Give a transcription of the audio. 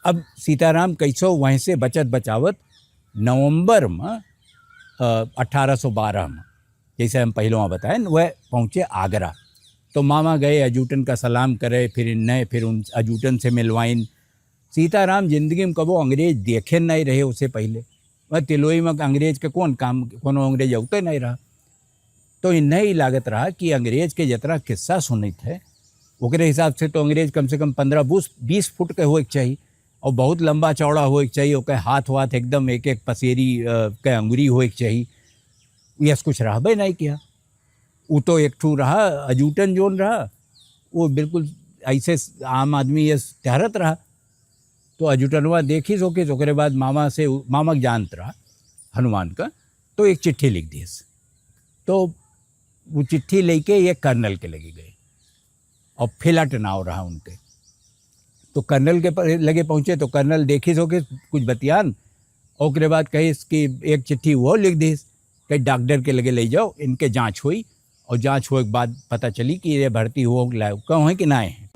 अब सीताराम कैसो वहीं से बचत बचावत नवंबर में 1812 में, जैसे हम पहले वहाँ बताए, वह पहुँचे आगरा। तो मामा गए, अजूटन का सलाम करे, फिर उन अजूटन से मिलवाइन। सीताराम जिंदगी में कबो अंग्रेज देखे नहीं रहे उससे पहले। वह तिलोई में अंग्रेज के कौन काम, कोनो अंग्रेज अवते नहीं रहा। तो इन्हें ही लागत रहा कि अंग्रेज के जितना किस्सा सुने थे ओकरे हिसाब से तो अंग्रेज कम से कम 15-20 फुट के होए के चाहिए और बहुत लंबा चौड़ा होए के चाहिए। ओके हाथ वाथ एकदम एक एक पसेरी के अंगुरी होए के चाहिए। यस कुछ रहबे नहीं किया। वो तो एक ठू रहा अजूटन जोन रहा, वो बिल्कुल ऐसे आम आदमी ये तहरत रहा। तो अजूटनवा देखी सो के ओकरे बाद मामा जानत रहा हनुमान का, तो एक चिट्ठी लिख दी। तो वो चिट्ठी लेके ये कर्नल के लगे गए और फिलट नाव रहा उनके। तो कर्नल के लगे पहुँचे तो कर्नल देखी सो के कुछ बतियान, और उसके बाद कही कि एक चिट्ठी वो लिख दी, कहीं डॉक्टर के लगे ले जाओ, इनके जांच हुई और जांच हुए के बाद पता चली कि ये भर्ती हो कहूँ है कि ना है।